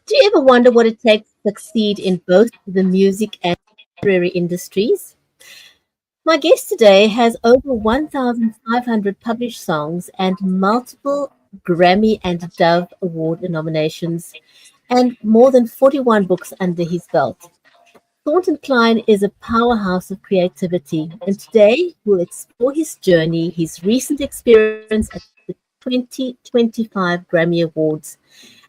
Do you ever wonder what it takes to succeed in both the music and literary industries? My guest today has over 1,500 published songs and multiple Grammy and Dove Award nominations, and more than 41 books under his belt. Thornton Cline is a powerhouse of creativity, and today we'll explore his journey, his recent experience at the 2025 Grammy Awards,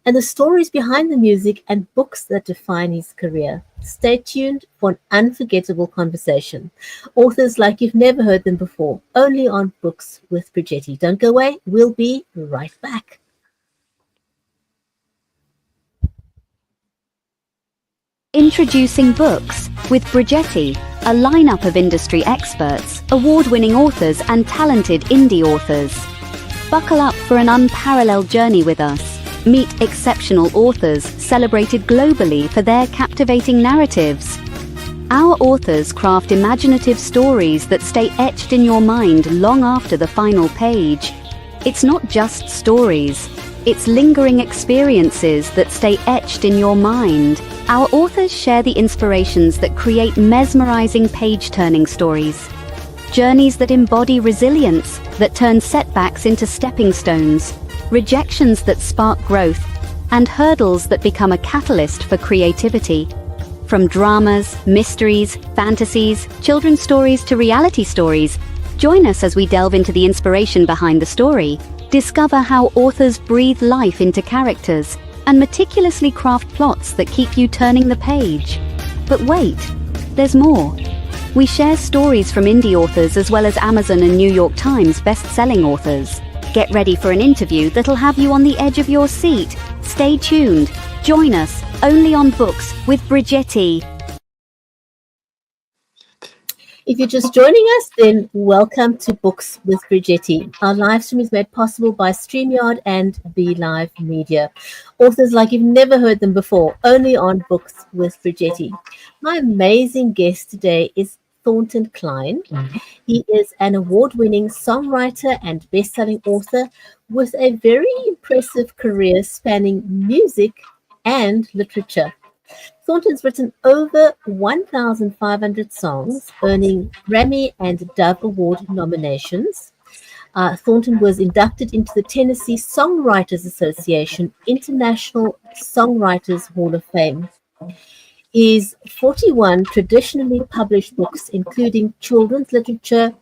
and the stories behind the music and books that define his career. Stay tuned for an unforgettable conversation. Authors like you've never heard them before, only on Books with Bridgetti. Don't go away, we'll be right back. Introducing Books with Bridgetti, a lineup of industry experts, award-winning authors and talented indie authors. Buckle up for an unparalleled journey with us. Meet exceptional authors celebrated globally for their captivating narratives. Our authors craft imaginative stories that stay etched in your mind long after the final page. It's not just stories, it's lingering experiences that stay etched in your mind. Our authors share the inspirations that create mesmerizing page-turning stories. Journeys that embody resilience, that turn setbacks into stepping stones, rejections that spark growth, and hurdles that become a catalyst for creativity. From dramas, mysteries, fantasies, children's stories to reality stories, join us as we delve into the inspiration behind the story, discover how authors breathe life into characters, and meticulously craft plots that keep you turning the page. But wait, there's more. We share stories from indie authors as well as Amazon and New York Times best-selling authors. Get ready for an interview that'll have you on the edge of your seat. Stay tuned. Join us only on Books with Bridgetti. If you're just joining us, then welcome to Books with Bridgetti. Our live stream is made possible by StreamYard and Be Live Media. Authors like you've never heard them before, only on Books with Bridgetti. My amazing guest today is Thornton Cline. He is an award-winning songwriter and best-selling author with a very impressive career spanning music and literature. Thornton's written over 1,500 songs, earning Grammy and Dove Award nominations. Thornton was inducted into the Tennessee Songwriters Association International Songwriters Hall of Fame. His 41 traditionally published books, including children's literature,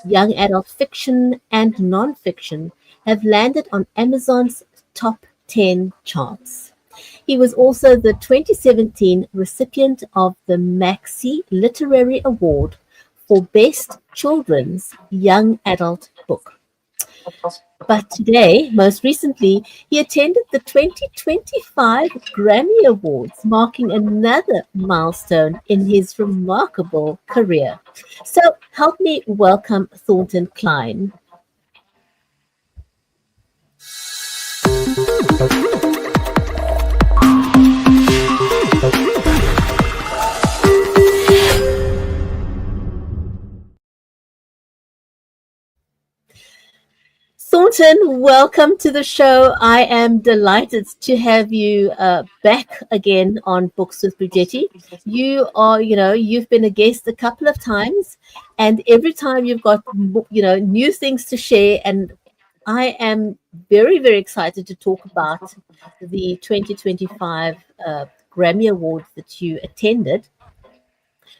young adult fiction, and nonfiction, have landed on Amazon's top 10 charts. He was also the 2017 recipient of the Maxi Literary Award for Best Children's Young Adult Book. But today, most recently, he attended the 2025 Grammy Awards, marking another milestone in his remarkable career. So help me welcome Thornton Cline. Thornton, welcome to the show. I am delighted to have you back again on Books with Bridgetti. You are, you've been a guest a couple of times, and every time you've got, new things to share. And I am very, very excited to talk about the 2025 Grammy Awards that you attended.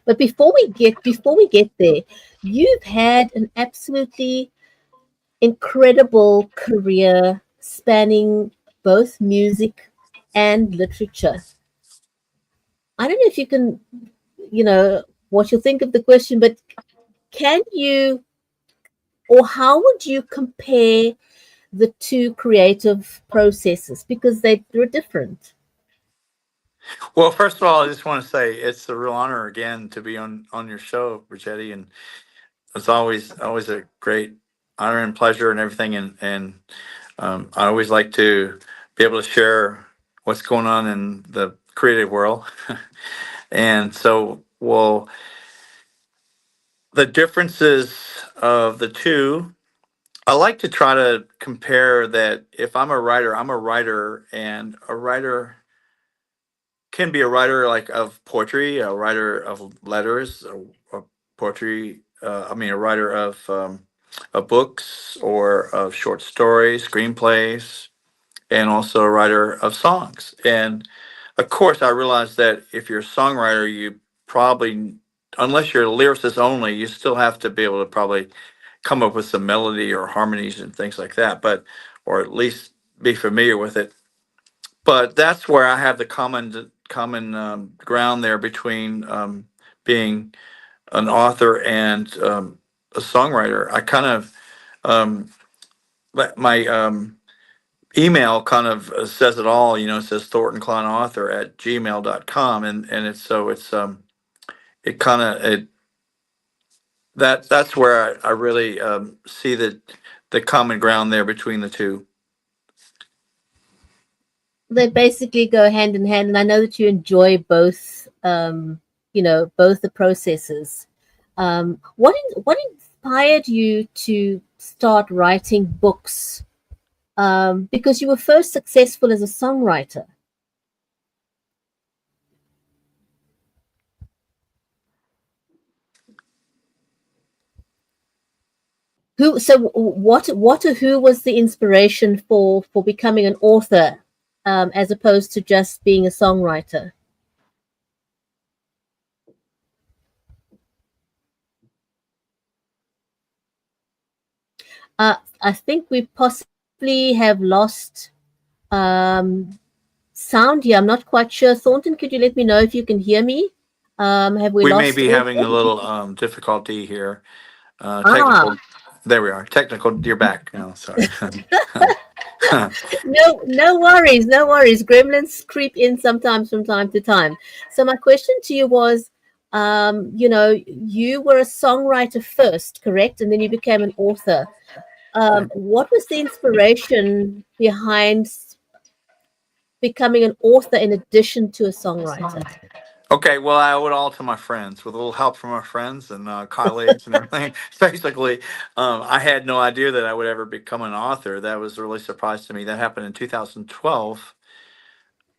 But before we get there, you've had an absolutely incredible career spanning both music and literature. I don't know if you can, what you think of the question, but can you, or how would you compare the two creative processes? Because they're different. Well, first of all, I just want to say it's a real honor again to be on your show, Bridgetti, and it's always a great honor and pleasure and everything. And I always like to be able to share what's going on in the creative world. And so, well, the differences of the two, I like to try to compare that if I'm a writer, and a writer can be a writer like of poetry, a writer of letters, a poetry. A writer of books or of short stories, screenplays, and also a writer of songs. And of course, I realize that if you're a songwriter, you probably, unless you're a lyricist only, you still have to be able to probably come up with some melody or harmonies and things like that, but or at least be familiar with it. But that's where I have the common ground there between being an author and a songwriter. I kind of my email kind of says it all. You know, it says Thornton Cline author at gmail.com, and it kind of it that's where I really see the common ground there between the two. They basically go hand in hand, and I know that you enjoy both. Both the processes. What inspired you to start writing books? Because you were first successful as a songwriter. Who was the inspiration for becoming an author, as opposed to just being a songwriter? I think we possibly have lost sound here. I'm not quite sure. Thornton, could you let me know if you can hear me? Have we We lost may be having a little difficulty here. Technical. There we are. Technical. You're back. No, sorry. No worries, no worries. Gremlins creep in sometimes from time to time. So my question to you was, you were a songwriter first, correct? And then you became an author. What was the inspiration behind becoming an author in addition to a songwriter? Okay, well, I owe it all to my friends, with a little help from our friends and colleagues and everything. Basically, I had no idea that I would ever become an author. That was a really surprise to me. That happened in 2012.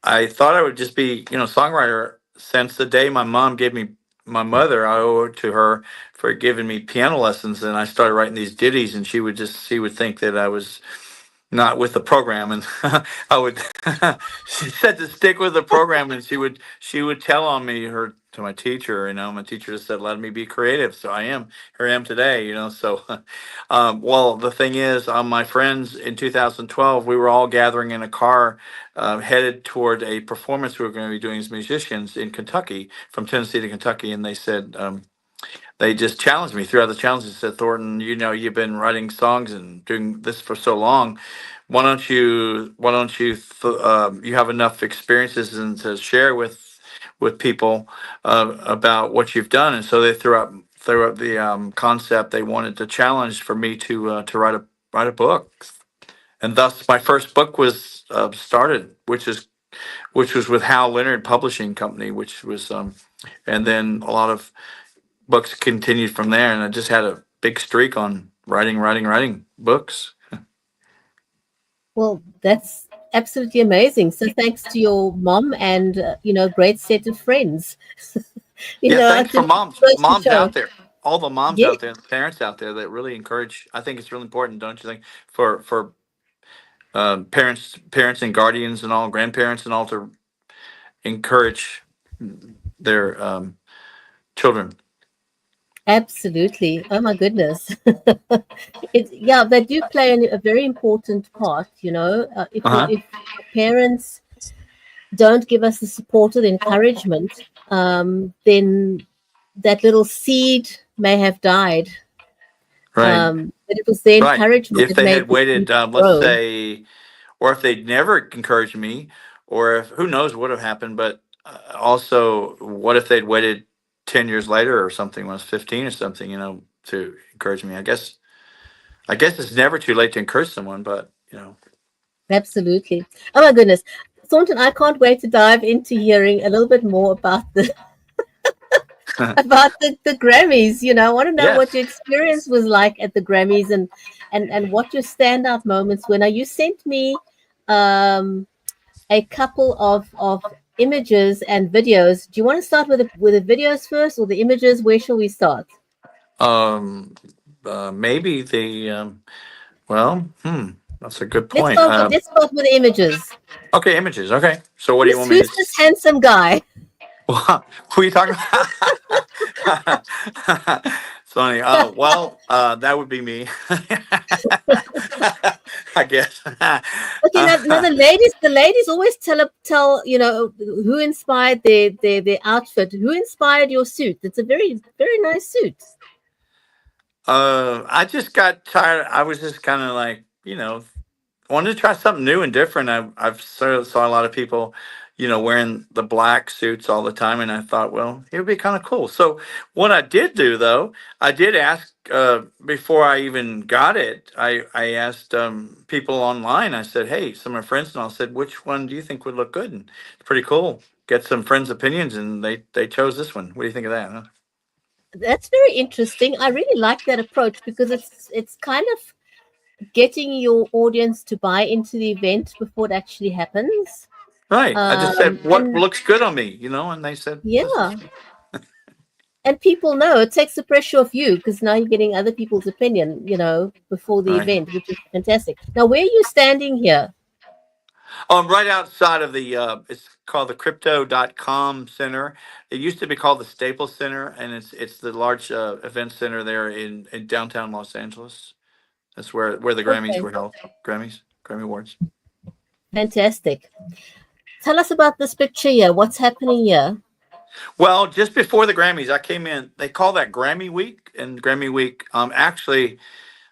I thought I would just be, songwriter since the day my mom gave me my mother. I owe it to her for giving me piano lessons, and I started writing these ditties, and she would think that I was not with the program, and I would she said to stick with the program, and she would tell on me her to my teacher. My teacher just said, let me be creative, so here I am today. So well, the thing is, my friends in 2012, we were all gathering in a car headed toward a performance we were going to be doing as musicians in Kentucky, from Tennessee to Kentucky, and they said, they just challenged me throughout the challenge. They said, Thornton, you've been writing songs and doing this for so long. Why don't you you have enough experiences and to share with people about what you've done? And so they threw up the concept. They wanted to challenge for me to write a book, and thus my first book was started, which was with Hal Leonard Publishing Company, which was and then a lot of books continued from there, and I just had a big streak on writing books. Well, that's absolutely amazing. So thanks to your mom and great set of friends. I Thanks for think it goes to moms show. out there, all the moms Yeah, out there, parents out there that really encourage. I think it's really important, don't you think, for parents and guardians and all grandparents and all to encourage their children. absolutely. Oh my goodness. They do play a very important part. If parents don't give us the support or the encouragement, then that little seed may have died. Right. But it was the Right. encouragement If that they made had the seed waited, let's grow. say, or if they'd never encouraged me, or if who knows what would have happened, but also, what if they'd waited 10 years later or something, when I was 15 or something, to encourage me? I guess it's never too late to encourage someone, but, Absolutely. Oh my goodness. Thornton, I can't wait to dive into hearing a little bit more about the Grammys. I want to know what yes. your experience was like at the Grammys, and what your standout moments were. Now, you sent me a couple of images and videos. Do you want to start with the videos first or the images? Where shall we start? Um, maybe the well, that's a good Let's point. start with let's start with the images. Okay, images. Okay, so what do you want me Who's to? this handsome guy? Who are you talking about? It's funny. Oh, well, that would be me. I guess. Okay, now the ladies always tell who inspired their outfit. Who inspired your suit? It's a very very nice suit. I just got tired. I was just kind of like, wanted to try something new and different. I've sort of saw a lot of people, wearing the black suits all the time, and I thought, well, it would be kind of cool. So what I did do though, I did ask before I even got it. I asked people online. I said, hey, some of my friends and all said, which one do you think would look good? And it's pretty cool. Get some friends' opinions, and they chose this one. What do you think of that? Huh? That's very interesting. I really like that approach because it's kind of getting your audience to buy into the event before it actually happens. Right. I just said what And looks good on me, and they said this is yeah, and people know it takes the pressure off you because now you're getting other people's opinion, before the right. event, which is fantastic. Now, where are you standing here? Right outside of the it's called the crypto.com center. It used to be called the Staples Center, and it's the large event center there in downtown Los Angeles. That's where the Grammys Okay, were held. Grammy Awards. fantastic. Tell us about this picture here. What's happening here? Well, just before the Grammys, I came in. They call that Grammy Week, and Grammy Week actually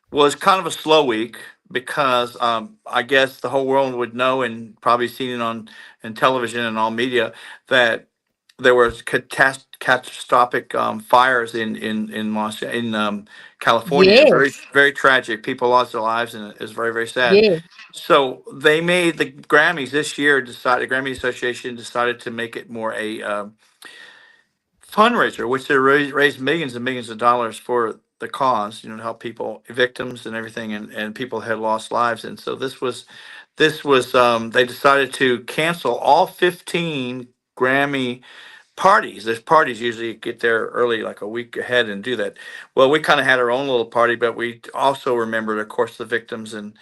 was kind of a slow week because I guess the whole world would know and probably seen it on in television and all media that there was catastrophic fires in California. Very Yes, very tragic. People lost their lives, and it was very very sad. yes, So they made the Grammys this year. Decided the Grammy Association decided to make it more a fundraiser, which they raised millions and millions of dollars for the cause, to help people, victims and everything, and people had lost lives. And so this was they decided to cancel all 15 Grammy parties. There's parties usually get there early, like a week ahead, and do that. Well, we kind of had our own little party, but we also remembered, of course, the victims and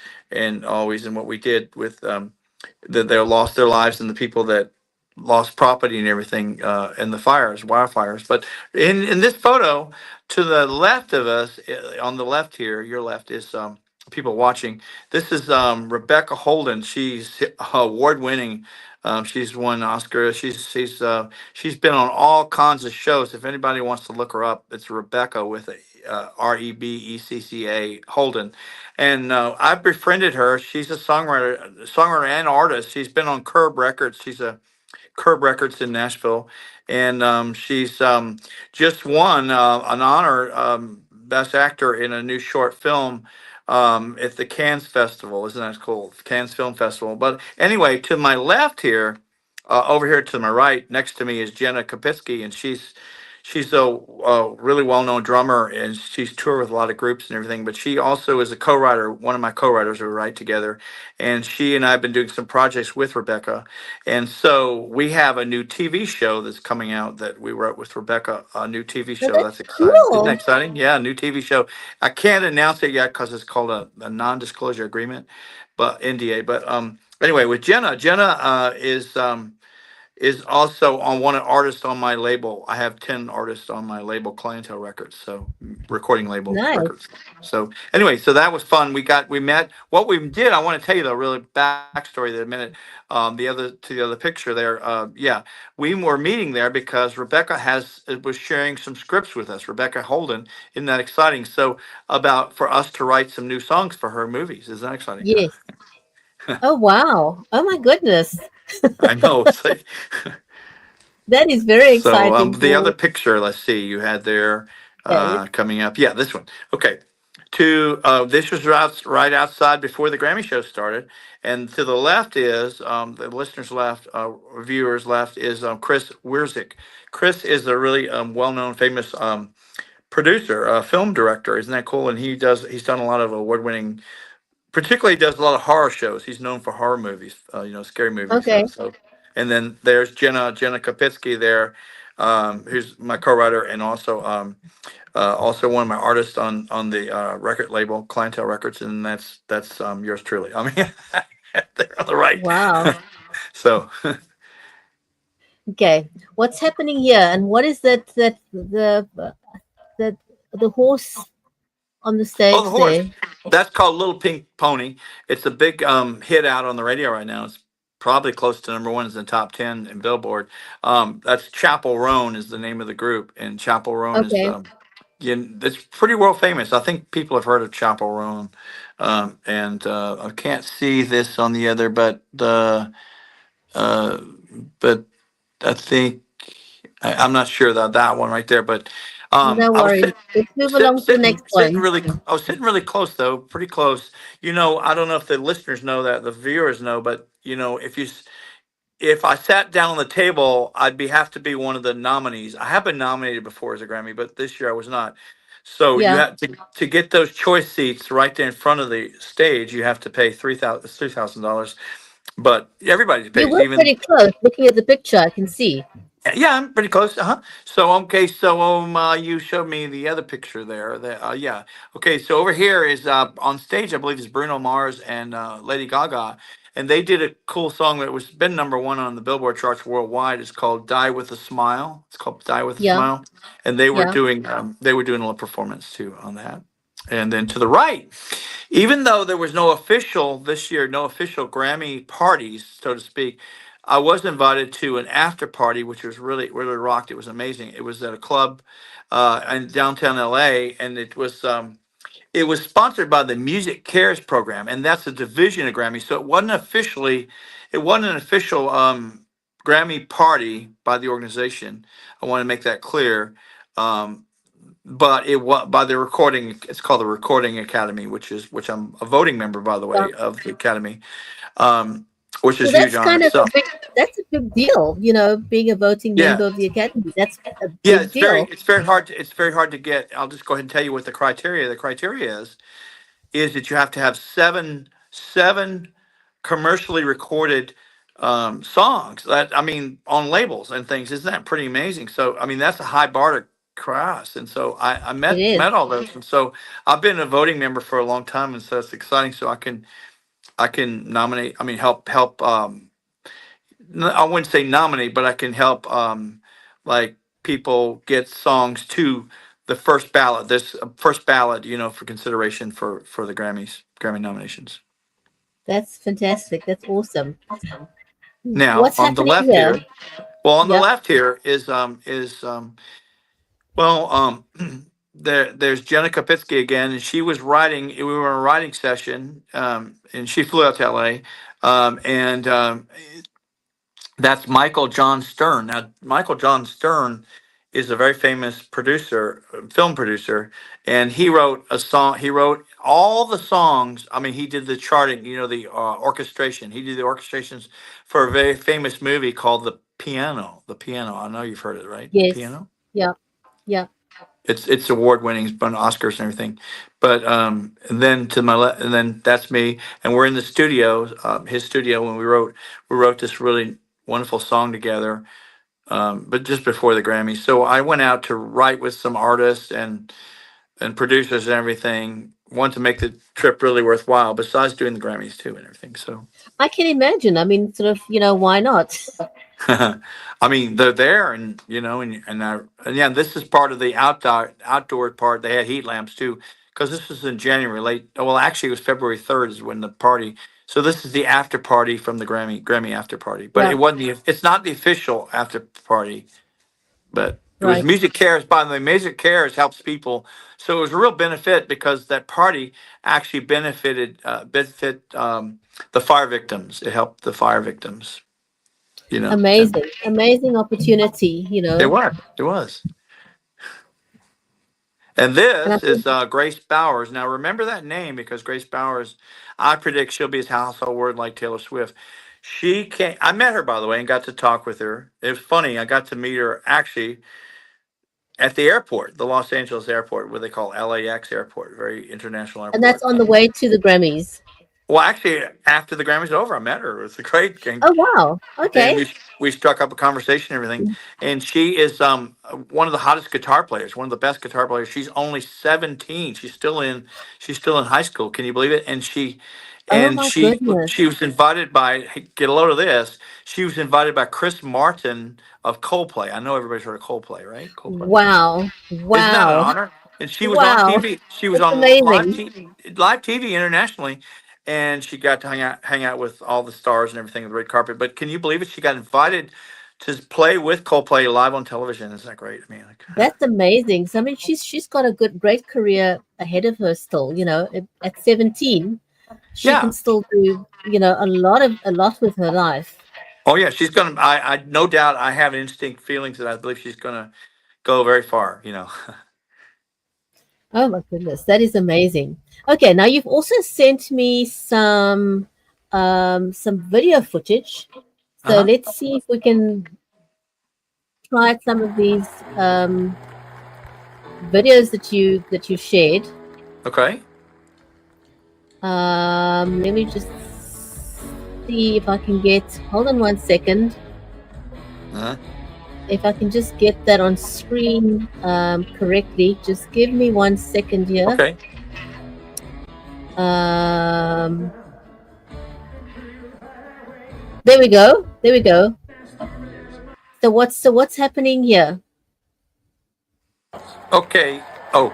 always and what we did with that they lost their lives and the people that lost property and everything in the wildfires. But in this photo, to the left of us, on the left here, your left is people watching. This is Rebecca Holden. She's award winning. She's won Oscar. She's been on all kinds of shows. If anybody wants to look her up, it's Rebecca with a Rebecca Holden, and I've befriended her. She's a songwriter and artist. She's been on Curb Records. She's a Curb Records in Nashville, and she's just won an honor, Best Actor in a new short film at the Cannes Festival. Isn't that cool? Cannes Film Festival. But anyway, to my left here, over here to my right, next to me is Jenna Kapitsky, and she's a really well-known drummer, and she's toured with a lot of groups and everything. But she also is a co-writer, one of my co-writers. We write together, and she and I have been doing some projects with Rebecca. And so we have a new TV show that's coming out that we wrote with Rebecca. A new TV well, show. that's That's exciting. Isn't that cool. exciting? Yeah, a new TV show. I can't announce it yet because it's called a non-disclosure agreement, but NDA. But anyway, with Jenna, is also on one artist on my label. I have 10 artists on my label, Clinetel Records, so recording label Nice. records. So anyway, so that was fun. We met. What we did, I want to tell you the really backstory in a minute. The other picture there. Yeah, we were meeting there because Rebecca was sharing some scripts with us. Rebecca Holden, isn't that exciting? So about for us to write some new songs for her movies. Isn't that exciting? Yes. Oh wow. Oh my goodness. I know. That is very So exciting the other for picture, let's see, you had there yes. coming up. Yeah, this one. Okay. This was right outside before the Grammy show started, and to the left is the listeners' left, viewers' left is Chris Wierzik. Chris is a really well-known, famous producer, film director. Isn't that cool? And he's done a lot of award-winning. Particularly, does a lot of horror shows. He's known for horror movies, scary movies. Okay. So And then there's Jenna Kapitsky there, who's my co-writer and also one of my artists on the record label Clinetel Records, and that's yours truly. I mean, they're on the right. Wow. So, Okay. What's happening here? And what is that the horse on the oh, the stage horse. there? That's called Little Pink Pony. It's a big hit out on the radio right now. It's probably close to number one. It's in the top 10 in Billboard. That's Chapel Roan is the name of the group, and Chapel Roan is Okay. it's pretty world famous. I think people have heard of Chapel Roan, and I can't see this on the other, uh, but I think I'm not sure that one right there, but No I was worries. Let's move sit, along to the sitting next sitting one. really I was sitting really close though, pretty close. I don't know if the listeners know that, the viewers know, but if I sat down on the table, have to be one of the nominees. I have been nominated before as a Grammy, but this year I was not. So you Yeah. have to get those choice seats right there in front of the stage. You have to pay $3,000, but everybody You pays. were Even pretty close. Looking at the picture, I can see. yeah, I'm pretty close. So okay, so you showed me the other picture there. Yeah. Okay, so over here is on stage. I believe is Bruno Mars and Lady Gaga, and they did a cool song that was been number one on the Billboard charts worldwide. It's called "Die with a Smile." It's called "Die with a Yeah. Smile," and they were Yeah. doing a little performance too on that. And then to the right, even though there was no official this year, no official Grammy parties, so to speak, I was invited to an after party, which was really, really rocked. It was amazing. It was at a club in downtown LA, and it was sponsored by the Music Cares program, and that's a division of Grammy. So it wasn't an official Grammy party by the organization. I want to make that clear. Um, but it was by the recording. It's called the Recording Academy, which I'm a voting member, by the Yeah. way, of the Academy, um, which So is huge that's honor kind of a itself. big. That's a big deal. Being a voting Yeah, member of the academy. That's a yeah. big It's very deal. it's very hard it's very hard to get. I'll just go ahead and tell you what the criteria is that you have to have seven commercially recorded songs that I mean on labels and things. Isn't that pretty amazing? So I mean that's a high bar to cross. And so I It is. met all those. And so I've been a voting member for a long time, and so it's exciting. So I can nominate. I mean help. I wouldn't say nominate, but I can help like people get songs to the first ballot. This first ballot, for consideration for the Grammy nominations. That's fantastic. That's awesome. Now What's on the happening left here? here, well, on the Yep. left here is well there's Jenna Kapitsky again, and she was writing. We were in a writing session, and she flew out to L.A. And That's Michael John Stern. Now, Michael John Stern is a very famous producer, film producer, and he wrote a song. He wrote all the songs. I mean, he did the charting, the orchestration. He did the orchestrations for a very famous movie called The Piano. The Piano. I know you've heard it, right? The Yes. Piano. Yeah. Yeah. It's award winning. It's been Oscars and everything. But and then to my left, and then that's me, and we're in the studio, his studio, when we wrote this really wonderful song together. But just before the Grammys, so I went out to write with some artists and producers and everything. Want to make the trip really worthwhile, besides doing the Grammys too and everything. So I can imagine. I mean, sort of, why not? I mean, they're there, and and yeah, this is part of the outdoor part. They had heat lamps too, because this was in January, late. Well, actually, it was February 3rd is when the party. So this is the after party from the Grammy after party, but Yeah. it wasn't the. It's not the official after party, but it was Right. Music Cares. By the way, Music Cares helps people, so it was a real benefit because that party actually benefit the fire victims. It helped the fire victims. And Amazing. Amazing opportunity. it was. And And I this think is Grace Bowers. Now remember that name because Grace Bowers, I predict she'll be a household word like Taylor Swift. She came. I met her by the way and got to talk with her. It was funny. I got to meet her actually at the airport, the Los Angeles airport, what they call LAX airport, very international and that's airport. on the way to the Grammys. Well, actually, after the Grammys over, I met her. It was great. Oh wow. And Okay. we struck up a conversation and everything. And she is one of the hottest guitar players, one of the best guitar players. She's only 17. She's still in high school. Can you believe it? And Oh my goodness. she was invited by, get a load of this. She was invited by Chris Martin of Coldplay. I know everybody's heard of Coldplay, right? Coldplay. Wow. Isn't that an Wow. honor? And she was on Wow. TV. She was That's on amazing. live TV internationally, and she got to hang out with all the stars and everything on the red carpet. But can you believe it? She got invited to play with Coldplay live on television. Isn't that great? I mean, like, That's amazing. So I mean, she's got a great career ahead of her still. You know, at 17, she yeah. can still do a lot with her life. Oh yeah, she's gonna. I no doubt. I have instinct feelings that I believe she's gonna go very far. Oh my goodness, that is amazing. Okay, now you've also sent me some video footage. So let's see if we can try some of these videos that you shared. Okay. Let me just see if I can get. Hold on one second. If I can just get that on screen correctly, just give me 1 second here. Okay. There we go. There we go. So what's happening here? Okay. Oh.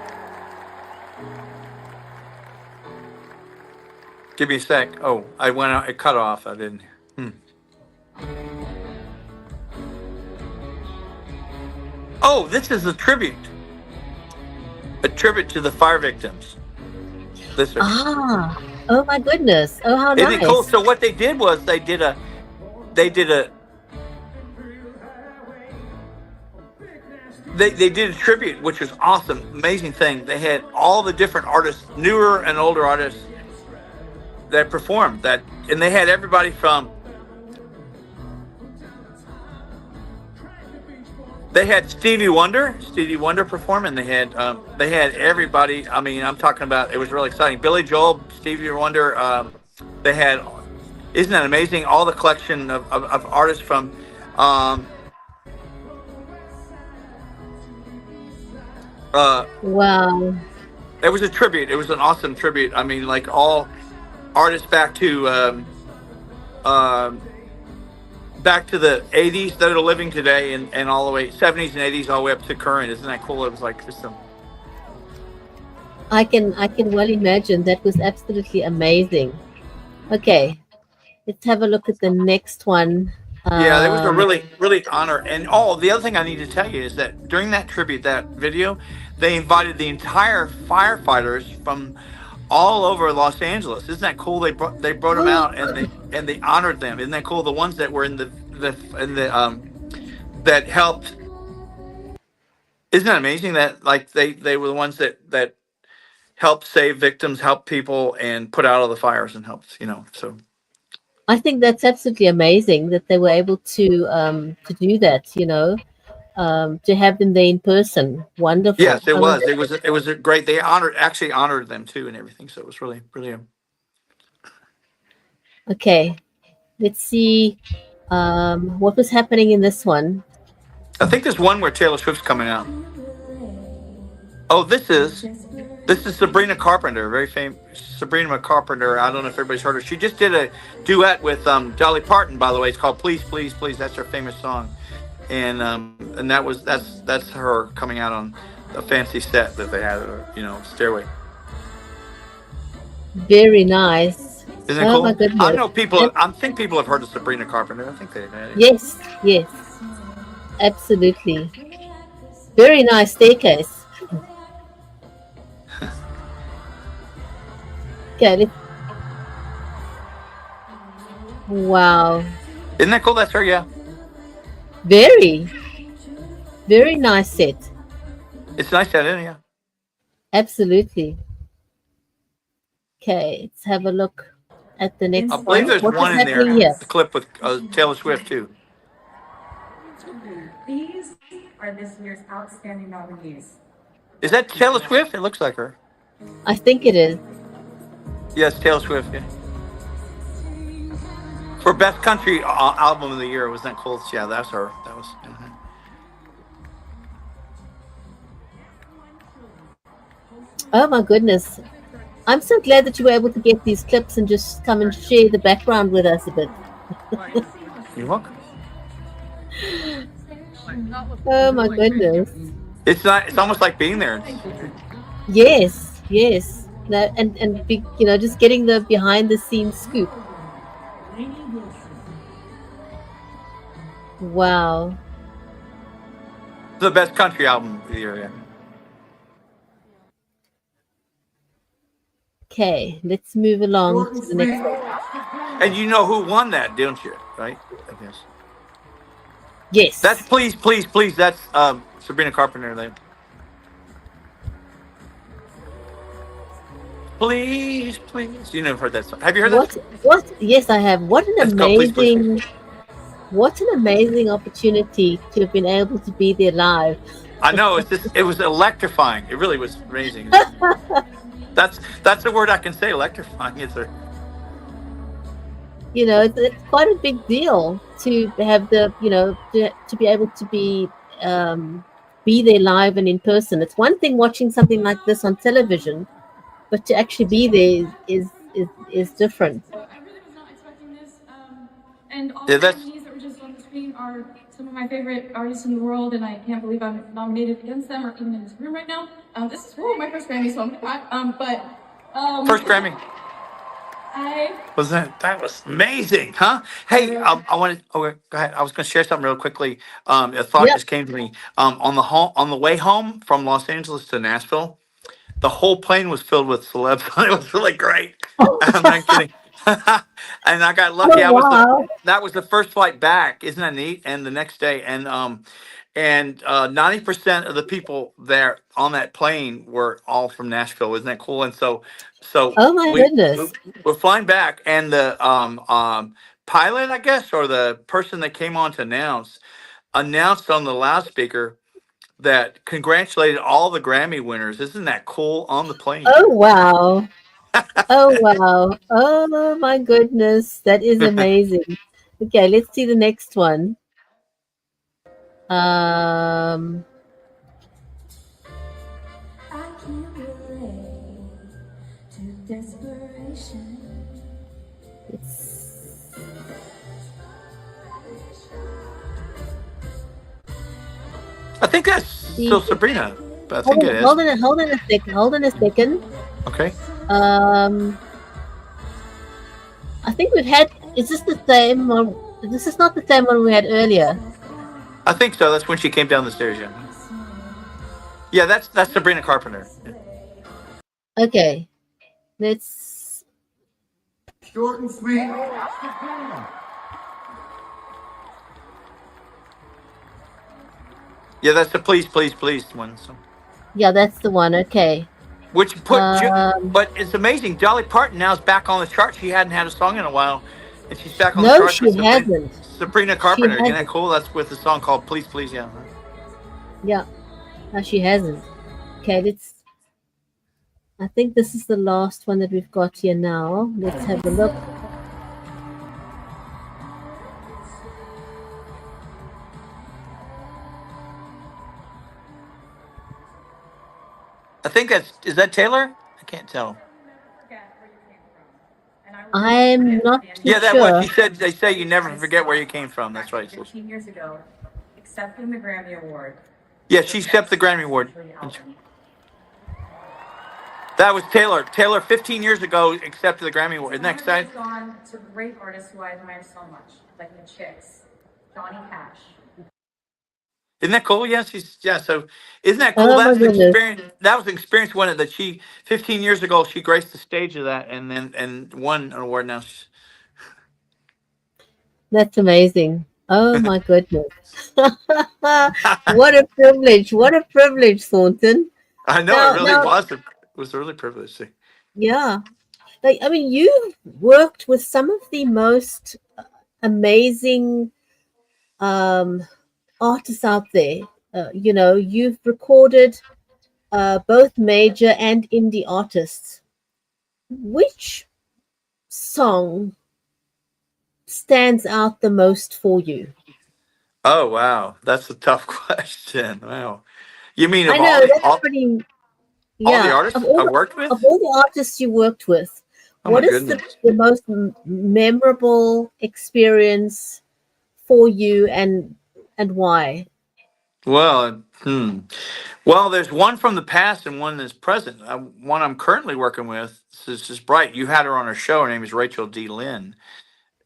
Give me a sec. Oh, I went out. It cut off. I didn't. Oh, this is a tribute. A tribute to the fire victims. This. Oh my goodness. Oh, how nice. Isn't it cool? So what they did was they did a they did a tribute, which was awesome, amazing thing. They had all the different artists, newer and older artists, that performed that, and they had everybody from. They had Stevie Wonder perform, and they had everybody. I mean, I'm talking about, it was really exciting. Billy Joel, Stevie Wonder. They had, isn't that amazing? All the collection of artists from. Wow. It was a tribute. It was an awesome tribute. I mean, like all artists back to the 80s that are living today, and all the way 70s and 80s all the way up to current. Isn't that cool? It was like just some. I can well imagine. That was absolutely amazing. Okay, let's have a look at the next one. Yeah, it was a really honor. And the other thing I need to tell you is that during that tribute, that video, they invited the entire firefighters from all over Los Angeles. Isn't that cool? They brought them out, and they honored them. Isn't that cool? The ones that were in the that helped. Isn't that amazing? That like they were the ones that helped save victims, helped people, and put out all the fires and helped. So. I think that's absolutely amazing that they were able to do that. To have them there in person. Wonderful. Yes, it was. It was a great. They actually honored them too and everything. So it was really. Okay, let's see what was happening in this one. I think there's one where Taylor Swift's coming out. Oh, this is Sabrina Carpenter, very famous Sabrina Carpenter. I don't know if everybody's heard her. She just did a duet with Dolly Parton, by the way. It's called "Please, Please, Please." That's her famous song, and that's her coming out on a fancy set that they had, stairway. Very nice. Isn't it cool? My goodness. I know people. I think people have heard of Sabrina Carpenter. I think they've had it. Yes, absolutely. Very nice staircase. Okay. Wow. Isn't that cool? That's her, yeah. Very nice set. It's nice set, isn't it? Yeah. Absolutely. Okay, let's have a look at the next one. I believe there's one in there. Here? The clip with Taylor Swift too. These are this year's outstanding nominees. Is that Taylor Swift? It looks like her. I think it is. Yes, Taylor Swift. Yeah. for best country album of the year. Wasn't that cool? Yeah, that's her. That was. Oh my goodness. I'm so glad that you were able to get these clips and just come and share the background with us a bit. You're welcome. Oh my goodness. It's not. It's almost like being there. Yes, yes. No, and be, just getting the behind the scenes scoop. Wow. The best country album of the year. Yeah. Okay, let's move along to the next one. And you know who won that, don't you? Right? Yes. Yes. That's please. That's Sabrina Carpenter. There. Please. You never heard that song. Have you heard that? What? Yes, I have. What an amazing, please. What an amazing opportunity to have been able to be there live. I know. It was electrifying. It really was amazing. That's the word I can say. Electrifying. It's quite a big deal to have the, to be able to be there live and in person. It's one thing watching something like this on television, but to actually be there is different. So I really was not expecting this. And all the nominees that were just on the screen are some of my favorite artists in the world, and I can't believe I'm nominated against them or even in this room right now. This is my first Grammy, so I'm gonna cry. First Grammy. That was amazing, huh? Hey, I wanted. Oh, go ahead. I was going to share something real quickly. A thought just came to me. On the way home from Los Angeles to Nashville, the whole plane was filled with celebs. It was really great. I'm not kidding. And I got lucky. That was the first flight back. Isn't that neat? And the next day, and 90% of the people there on that plane were all from Nashville. Isn't that cool? And so oh my goodness, we're flying back, and the pilot, I guess, or the person that came on to announced on the loudspeaker that congratulated all the Grammy winners. Isn't that cool? On the plane. Oh wow. Oh wow. Oh my goodness, that is amazing. Okay, let's see the next one. I think that's still Sabrina, but I think it is. Hold on a second. Okay. I think we've had. Is this the same one? This is not the same one we had earlier. I think so. That's when she came down the stairs. Yeah, that's Sabrina Carpenter. Okay, let's. Short and sweet. Yeah, that's the please one. So. Yeah, that's the one. Okay. Which but it's amazing. Dolly Parton now is back on the chart. She hadn't had a song in a while, and she's back on the chart. No, she hasn't. Sabrina Carpenter. Isn't that cool? That's with the song called Please. Yeah. Yeah. No, she hasn't. Okay, I think this is the last one that we've got here now. Let's have a look. I think is that Taylor? I can't tell. I'm not too Yeah, that's sure. what she said. They say you never forget where you came from. That's right. 15 years ago, accepting the Grammy Award. Yeah, she accepted the Grammy Award. That was Taylor. Taylor, 15 years ago, accepted the Grammy Award. Isn't that exciting? Gone to great artists who I admire so much, like the Chicks, Johnny Cash. Isn't that cool? Yeah, so isn't that cool? That was an experience when that she 15 years ago she graced the stage of that and won an award. Now that's amazing. Oh my goodness. What a privilege, Thornton. I know, it was a really privilege. Yeah. I mean, you've worked with some of the most amazing artists out there. You've recorded both major and indie artists. Which song stands out the most for you? Oh wow, that's a tough question. Wow, you mean I of know that's pretty. all the Yeah, artists I worked with? of all the artists you worked with, Oh my what is goodness. the most memorable experience for you, and why? Well, well, there's one from the past and one that's present. One I'm currently working with is just bright. You had her on her show. Her name is Rachel D. Lynn.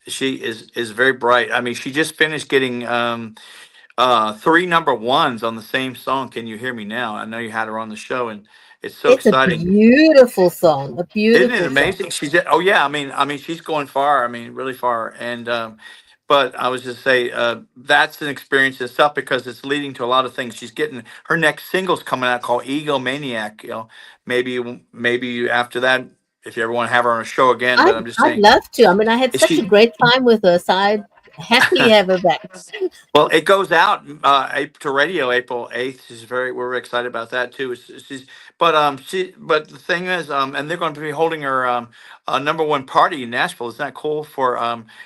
She is very bright. I mean, she just finished getting three number ones on the same song. Can you hear me now? I know you had her on the show, and it's so It's a exciting. beautiful song, a Isn't it beautiful song. amazing? Oh yeah, I mean, she's going far. I mean, really far. And but I was just say that's an experience itself because it's leading to a lot of things. She's getting her next single's coming out called Egomaniac. You know, maybe after that, if you ever want to have her on a show again. But I'm just I'd saying, love to. I mean, I had is such a she? great time with her, so I'd happily have her back. Well, it goes out to radio April 8th. We're excited about that too. But the thing is, and they're going to be holding her number one party in Nashville. Isn't that cool?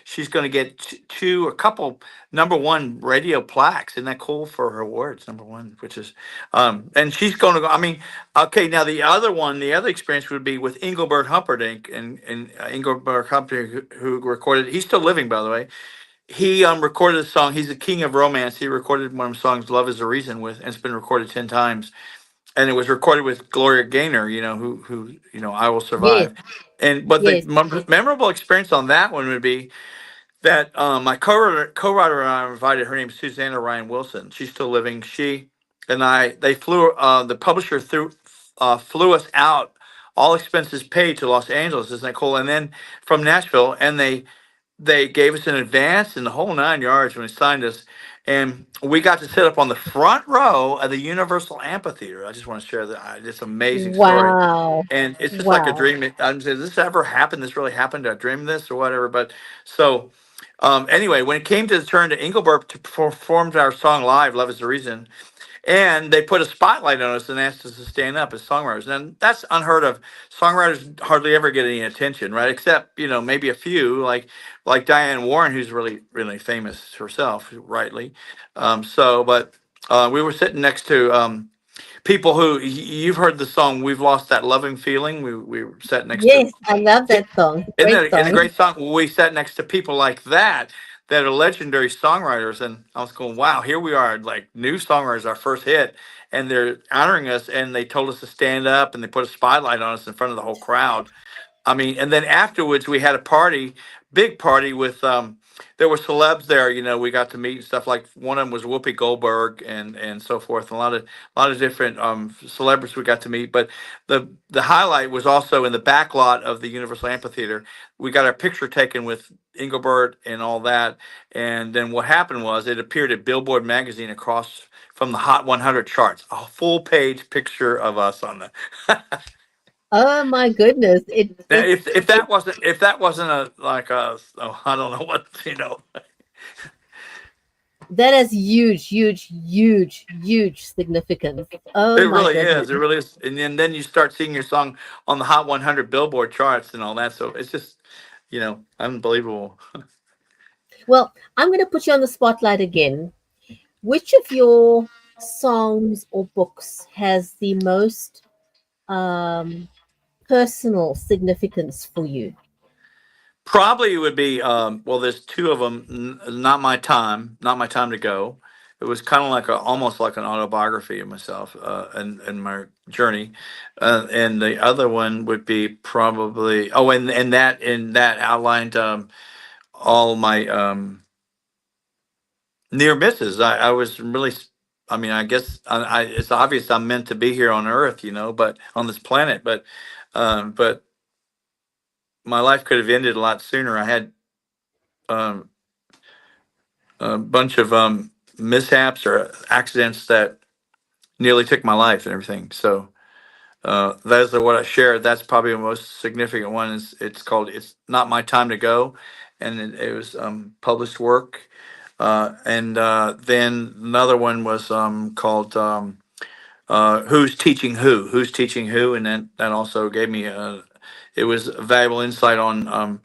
She's going to get a couple number one radio plaques. Isn't that cool for her awards? Number one, which is, and she's going to go. I mean, okay. Now the other experience would be with Engelbert Humperdinck and Engelbert Humperdinck who recorded. He's still living, by the way. He recorded a song. He's the king of romance. He recorded one of the songs, "Love Is a Reason," and it's been recorded 10 times. And it was recorded with Gloria Gaynor, who I Will Yes, Survive. And but the yes, memorable experience on that one would be that my co-writer and I invited. Her name is Susanna Ryan Wilson. She's still living. She and I they flew the publisher flew us out, all expenses paid, to Los Angeles. Isn't that cool? And then from Nashville, and they gave us an advance and the whole 9 yards when they signed us. And we got to sit up on the front row of the Universal Amphitheater. I just want to share this amazing story. wow, And it's just like a wow. dream. I'm saying, did this ever happen? This really happened? Did I dream this or whatever? But so anyway, when it came to the turn to Engelbert to perform our song live, "Love Is the Reason," and they put a spotlight on us and asked us to stand up as songwriters. And that's unheard of. Songwriters hardly ever get any attention, right? Except, maybe a few, like Diane Warren, who's really, really famous herself, rightly. But we were sitting next to people who you've heard the song "We've Lost That Loving Feeling." We were sat next to. Yes, I love that song. Great In a song. great song? We sat next to people like that are legendary songwriters, and I was going, "Wow, here we are, like new songwriters, our first hit, and they're honoring us." And they told us to stand up, and they put a spotlight on us in front of the whole crowd. I mean, and then afterwards we had a party, big party with there were celebs there. We got to meet and stuff. Like one of them was Whoopi Goldberg and so forth, and a lot of different celebrities we got to meet. But the highlight was also in the back lot of the Universal Amphitheater. We got our picture taken with Engelbert and all that. And then what happened was it appeared at Billboard magazine across from the Hot 100 charts, a full page picture of us on the. Oh my goodness. Now, if that wasn't I don't know what. That has huge, huge, huge, huge significance. It Oh my really goodness. is. It really is. And then you start seeing your song on the Hot 100 Billboard charts and all that. So it's just unbelievable. Well, I'm going to put you on the spotlight again. Which of your songs or books has the most personal significance for you? Probably it would be well. There's two of them. Not my time to go. It was kind of like almost like an autobiography of myself and my journey. And the other one would be probably and that outlined all my near misses. I was really. I mean, I guess it's obvious I'm meant to be here on Earth, but on this planet. But my life could have ended a lot sooner. I had um, a bunch of mishaps or accidents that nearly took my life and everything. So those are what I shared. That's probably the most significant one. It's called "It's Not My Time to Go," and it was published work. And then another one was called "Who's Teaching Who?" Who's Teaching Who? And that also gave me it was valuable insight on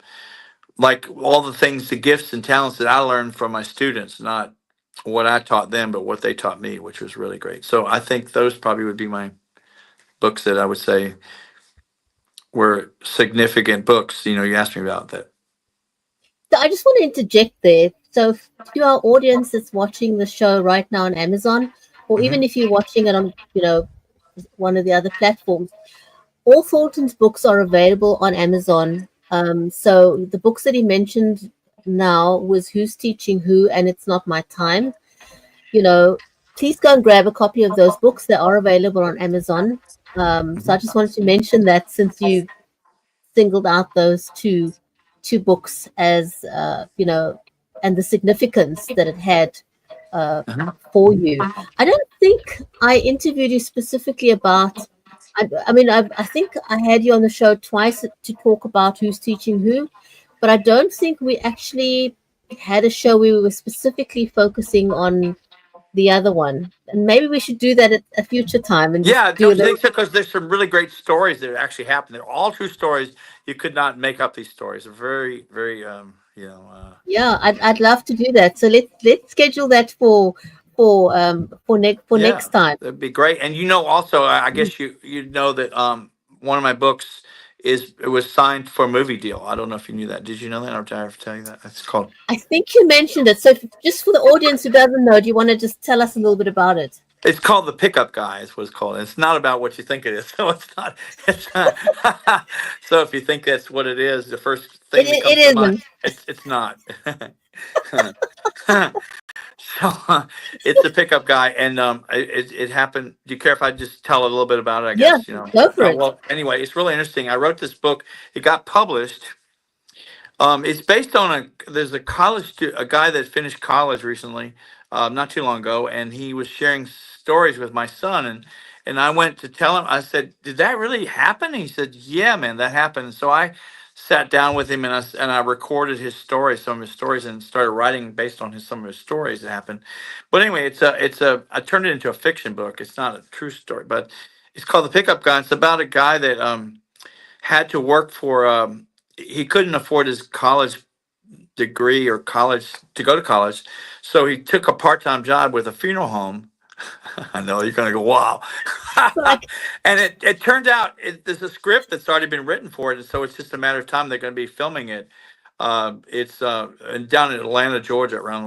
like all the things, the gifts and talents that I learned from my students, not what I taught them, but what they taught me, which was really great. So I think those probably would be my books that I would say were significant books. You asked me about that. So I just want to interject there. So to our audience that's watching the show right now on Amazon, or even if you're watching it on, one of the other platforms, all Thornton's books are available on Amazon. So the books that he mentioned now was Who's Teaching Who and It's Not My Time. Please go and grab a copy of those books. They are available on Amazon. So I just wanted to mention that since you singled out those two books as and the significance that it had for you. I don't think I interviewed you specifically about. I think I had you on the show twice to talk about Who's Teaching Who, but I don't think we actually had a show where we were specifically focusing on the other one. And maybe we should do that at a future time and just Yeah, do a don't you little. think so? Because there's some really great stories that actually happened. They're all true stories. You could not make up these stories. They're very, very, Yeah, I'd love to do that. So let's schedule that for yeah, next time. that'd be great. And also, I guess you know that one of my books it was signed for a movie deal. I don't know if you knew that. Did you know that? Or did I ever tell you that? It's called. I think you mentioned it. So just for the audience who doesn't know, do you want to just tell us a little bit about it? It's called The Pickup Guy. Is what it's called. It's not about what you think it is. So it's not. It's not. So if you think that's what it is, the first thing that comes It to mind, isn't. it's not. So it's The Pickup Guy, and it happened. Do you care if I just tell a little bit about it? I Yeah, guess go for it. Well, anyway, it's really interesting. I wrote this book. It got published. It's based on there's a guy that finished college recently, not too long ago, and he was sharing stories with my son, and I went to tell him. I said, "Did that really happen?" And he said, "Yeah, man, that happened." And so I sat down with him, and I recorded his stories, some of his stories, and started writing based on some of his stories that happened. But anyway, I turned it into a fiction book. It's not a true story, but it's called The Pickup Guy. It's about a guy that had to work for. He couldn't afford his college degree or college to go to college, so he took a part-time job with a funeral home. I know you're gonna go, wow. Like, And it turns out there's a script that's already been written for it, and so it's just a matter of time they're going to be filming it. It's down in Atlanta, Georgia, around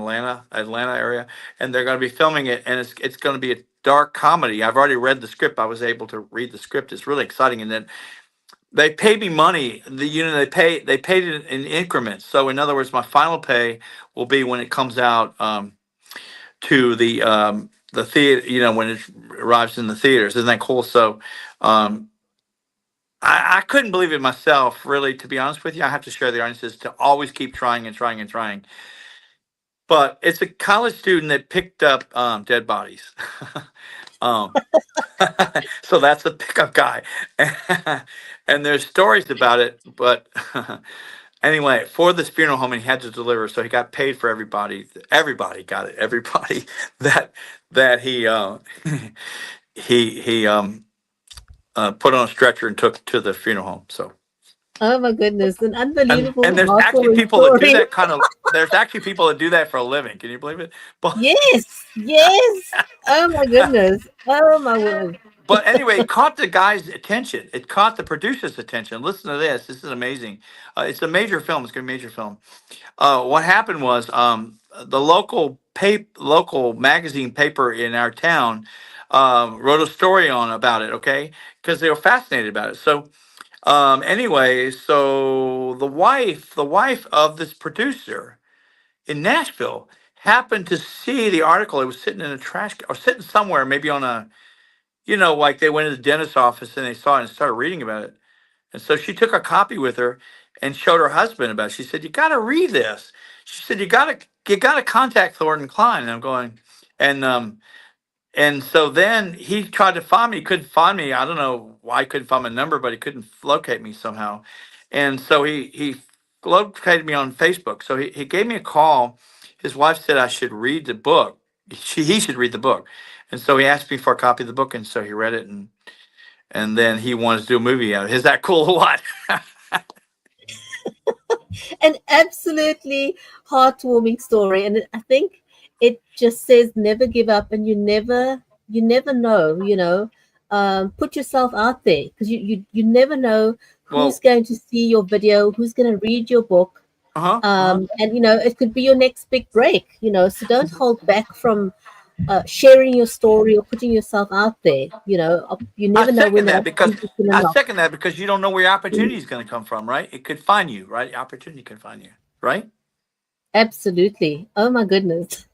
Atlanta area, and they're going to be filming it, and it's going to be a dark comedy. I've already read the script. I was able to read the script. It's really exciting, and then they paid me money. They paid it in increments. So in other words, my final pay will be when it comes out to the theater. When it arrives in the theaters. Isn't that cool? So I couldn't believe it myself. Really, to be honest with you, I have to share the audiences to always keep trying and trying and trying. But it's a college student that picked up dead bodies. um, so that's the Pickup Guy. And there's stories about it, but anyway, for this funeral home, and he had to deliver, so he got paid for everybody got it, everybody that he he put on a stretcher and took to the funeral home. So oh my goodness, an unbelievable and there's actually heartwarming people that do story. that there's actually people that do that for a living. Can you believe it? But Yes. Oh my goodness. Oh my word. But anyway, it caught the guy's attention. It caught the producer's attention. Listen to this. This is amazing. It's a major film. It's going to be a major film. What happened was the local magazine paper in our town wrote a story about it. Okay, because they were fascinated about it. So anyway, so the wife of this producer in Nashville happened to see the article. It was sitting in a trash or sitting somewhere, maybe on a like they went to the dentist's office and they saw it and started reading about it. And so she took a copy with her and showed her husband about it. She said, "You got to read this." She said, "You got to contact Thornton Cline." And I'm going, and so then he tried to find me. He couldn't find me. I don't know why he couldn't find my number, but he couldn't locate me somehow. And so he located me on Facebook. So he gave me a call. His wife said I should read the book. He should read the book. And so he asked me for a copy of the book, and so he read it, and then he wanted to do a movie out of it. Is that cool or what? An absolutely heartwarming story, and I think it just says never give up, and you never know, put yourself out there, because you never know who's Well, going to see your video, who's going to read your book, uh-huh, uh-huh. and it could be your next big break, so don't hold back from sharing your story or putting yourself out there. You I never know when second that that because opportunity is going to knock. you don't know where your opportunity is going to come from, right? It could find you, right? Opportunity can find you, right? Absolutely. Oh my goodness.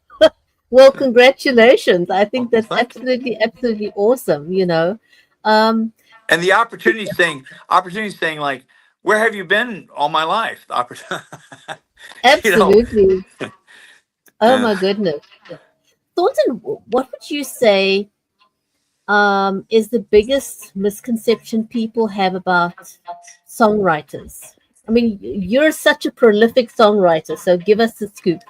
Well, congratulations. I think Well, that's thank you. absolutely, absolutely awesome. Um, And the opportunity saying like, where have you been all my life? The opportunity, you know. Absolutely. Oh Uh, my goodness. Thornton, what would you say is the biggest misconception people have about songwriters? I mean, you're such a prolific songwriter, so give us the scoop.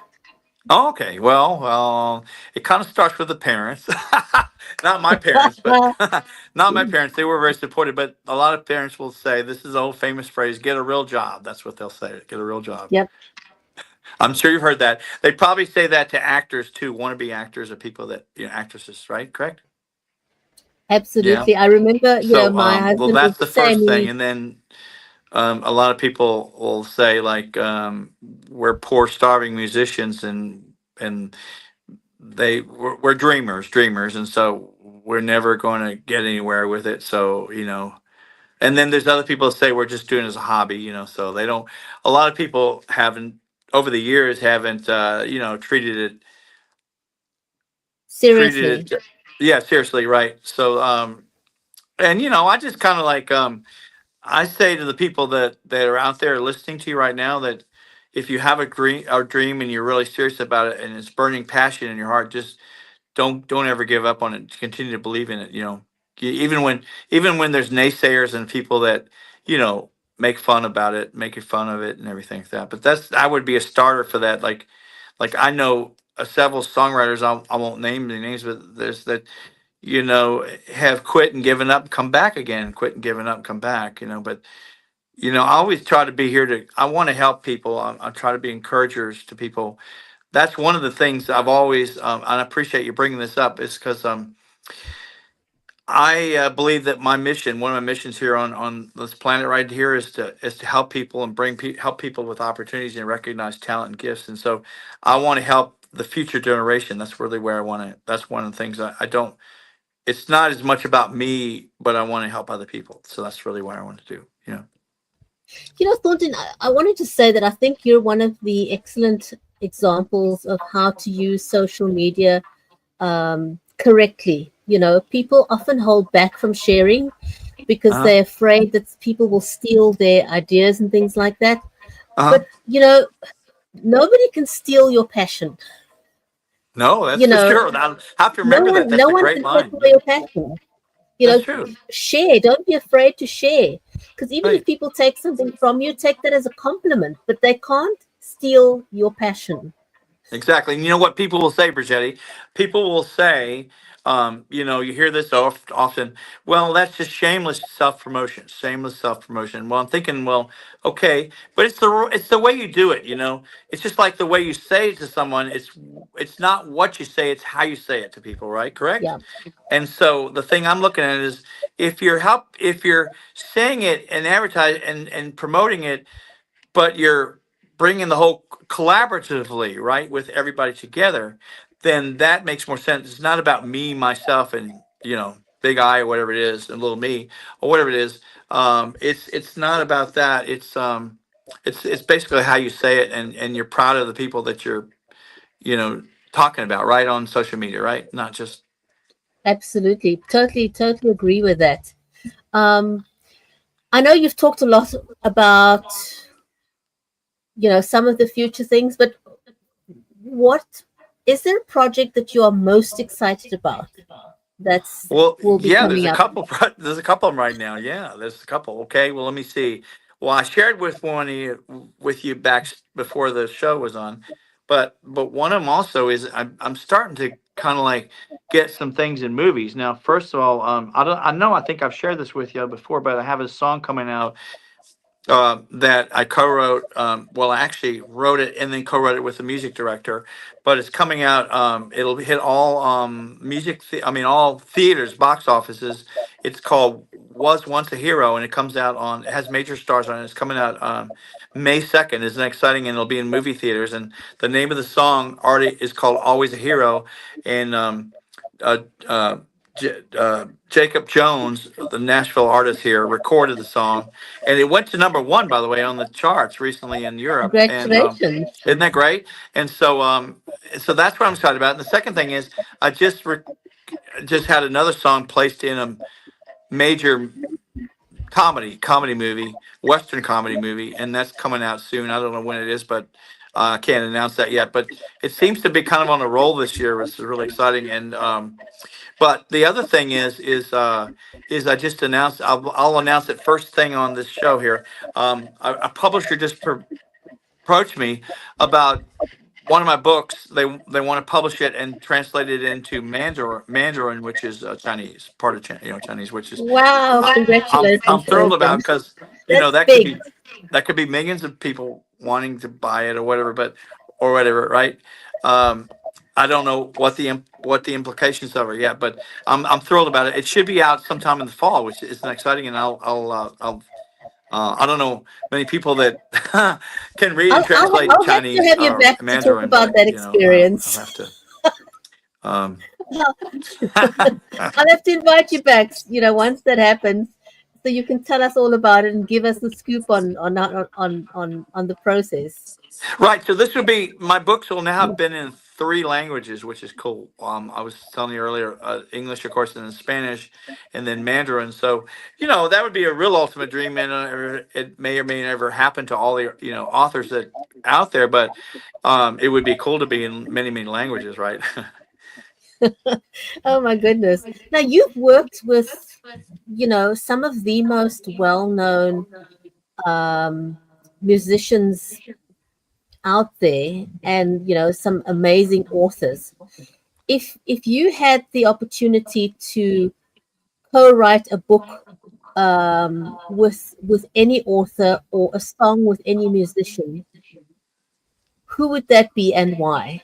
okay, well, it kind of starts with the parents, not my parents, but not my parents. They were very supportive, but a lot of parents will say this is the old famous phrase: "Get a real job." That's what they'll say: "Get a real job." Yep, I'm sure you've heard that. They probably say that to actors too, wannabe actors or people that actresses, right? Correct? Yeah. absolutely. I remember, So, my well, husband was that's the the same. first thing, and then a lot of people will say like we're poor, starving musicians, and we're dreamers, and so we're never going to get anywhere with it. So and then there's other people that say we're just doing it as a hobby, so they don't. A lot of people haven't over the years haven't treated Seriously. it. Yeah, seriously, right. So and I just kind of like I say to the people that are out there listening to you right now that if you have a dream and you're really serious about it and it's burning passion in your heart, just don't ever give up on it. Continue to believe in it. Even when there's naysayers and people that you know make fun about it, making fun of it and everything like that. But I would be a starter for that. Like I know several songwriters. I won't name any names, but there's that have quit and given up, come back again, quit and given up, come back. But I always try to be here I want to help people. I try to be encouragers to people. That's one of the things I've always, and I appreciate you bringing this up, is because I believe that one of my missions here on this planet right here, is to help people and help people with opportunities and recognize talent and gifts. And so I want to help the future generation. That's really where I want to. That's one of the things I don't. It's not as much about me, but I want to help other people. So that's really what I want to do. Thornton, I wanted to say that I think you're one of the excellent examples of how to use social media correctly. People often hold back from sharing because Uh they're afraid that people will steal their ideas and things like that. huh. But, nobody can steal your passion. No, that's You for know, sure. I have to no remember that. one, That's no a one great can take line. away your passion. That's true. Share. Don't be afraid to share. Because even if Right. people take something from you, take that as a compliment, but they can't steal your passion. Exactly. And you know what people will say, Bridgetti? People will say, you hear this often. Well, that's just shameless self promotion. Shameless self promotion. Well, I'm thinking, well, okay, but it's the way you do it. It's just like the way you say it to someone. It's not what you say; it's how you say it to people. Right? Correct. Yeah, And so the thing I'm looking at is if you're saying it and advertise and promoting it, but you're bringing the whole collaboratively, right, with everybody together, then that makes more sense. It's not about me, myself, and big I or whatever it is, and little me or whatever it is. It's not about that. It's basically how you say it, and you're proud of the people that you're you know talking about, right, on social media, right? Not just absolutely. Totally, totally agree with that. Um, I know you've talked a lot about, some of the future things, but what is there a project that you are most excited about that's Well, will be yeah, there's coming a up? couple. There's a couple of them right now. Yeah, there's a couple. Okay, well, let me see. Well, I shared with you back before the show was on, but one of them also is I'm starting to kind of like get some things in movies now. First of all, I think I've shared this with you before, but I have a song coming out that I co-wrote. Well, I actually wrote it and then co-wrote it with the music director. But it's coming out. It'll hit all all theaters, box offices. It's called "Was Once a Hero," and it comes out on. It has major stars on it. It's coming out May 2nd. Isn't that exciting? And it'll be in movie theaters. And the name of the song already is called "Always a Hero," and uh, uh, Jacob Jones, the Nashville artist here, recorded the song, and it went to number one, by the way, on the charts recently in Europe. And Congratulations. isn't that great? And so that's what I'm excited about. And the second thing is, I just had another song placed in a major comedy movie, Western comedy movie, and that's coming out soon. I don't know when it is, but I can't announce that yet. But it seems to be kind of on a roll this year, which is really exciting. And but the other thing is I just announced. I'll announce it first thing on this show here. A publisher just approached me about one of my books. They want to publish it and translate it into Mandarin, which is Chinese, part of Chinese, which is Wow, I'm congratulations, thrilled about, Thornton. because That's that could big. be millions of people wanting to buy it or whatever, right? I don't know what the implications of it yet, but I'm thrilled about it. It should be out sometime in the fall, which is exciting, and I'll I don't know many people that can read and translate I'll have to Chinese have you or back to talk Mandarin, about but that I'll experience. have to. Um, I'll have to invite you back, once that happens, so you can tell us all about it and give us the scoop on the process. Right. So this would be, my books will now have been in 3 languages, which is cool. I was telling you earlier, English, of course, and then Spanish, and then Mandarin. So that would be a real ultimate dream, and it may or may never happen to all the authors that out there, but it would be cool to be in many languages, right? Oh my goodness. Now you've worked with, some of the most well-known musicians out there, and some amazing authors. If you had the opportunity to co-write a book with any author, or a song with any musician, who would that be and why?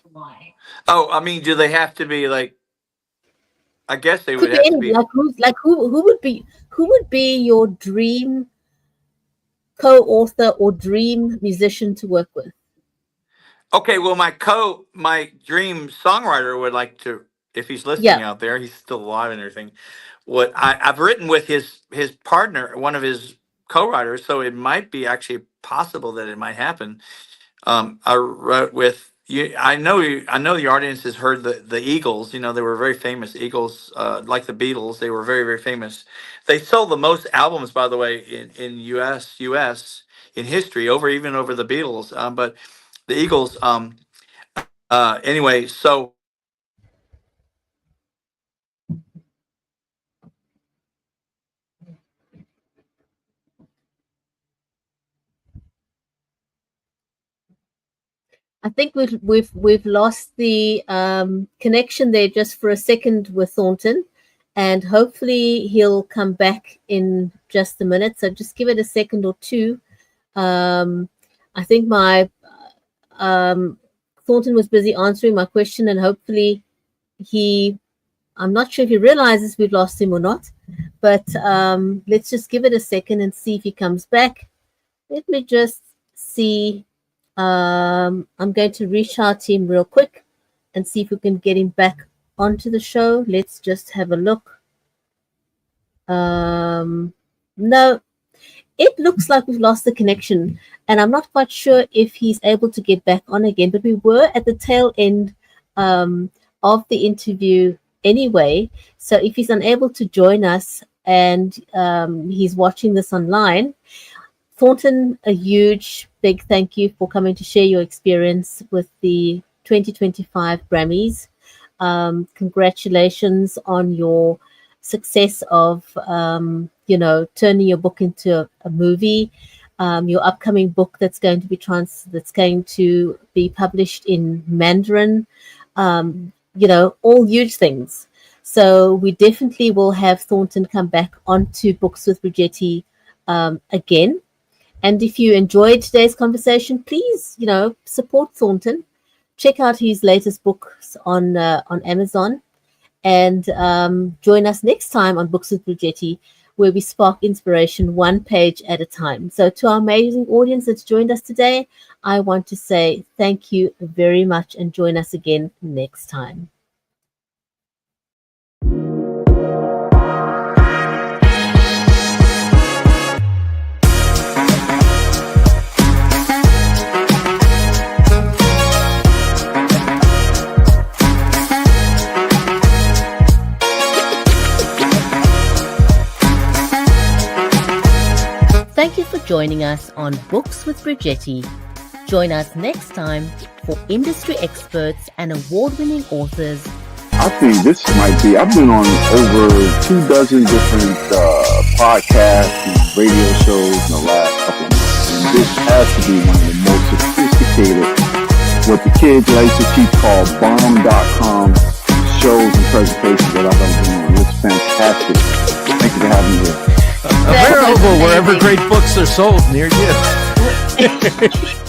Oh, I mean, do they have to be like? I guess they Could would be have to any, be. who would be your dream co-author or dream musician to work with? Okay, well, my dream songwriter would like to, if he's listening Yeah. out there, he's still alive and everything. I've written with his partner, one of his co-writers, so it might be actually possible that it might happen. I wrote with you. I know the audience has heard the Eagles. They were very famous. Eagles, like the Beatles, they were very famous. They sold the most albums, by the way, in US in history, even over the Beatles. But the Eagles. Anyway, so I think we've lost the connection there just for a second with Thornton, and hopefully he'll come back in just a minute. So just give it a second or two. I think my Thornton was busy answering my question, and hopefully I'm not sure if he realizes we've lost him or not, but let's just give it a second and see if he comes back. Let me just see. I'm going to reach out to him real quick and see if we can get him back onto the show. Let's just have a look. No, it looks like we've lost the connection, and I'm not quite sure if he's able to get back on again, but we were at the tail end of the interview anyway. So if he's unable to join us and he's watching this online, Thornton, a huge big thank you for coming to share your experience with the 2025 Grammys. Congratulations on your success of turning your book into a movie. Your upcoming book that's going to be published in Mandarin. All huge things. So we definitely will have Thornton come back onto Books with Bridgetti again. And if you enjoyed today's conversation, please, support Thornton. Check out his latest books on Amazon, and join us next time on Books with Bridgetti, where we spark inspiration one page at a time. So to our amazing audience that's joined us today, I want to say thank you very much, and join us again next time. Thank you for joining us on Books with Bridgetti. Join us next time for industry experts and award-winning authors. I think this might be, I've been on over 24 different podcasts and radio shows in the last couple of months. And this has to be one of the most sophisticated, what the kids like to keep called bomb.com shows and presentations that I've ever been on. It's fantastic. Thank you for having me here. Available wherever great books are sold near you.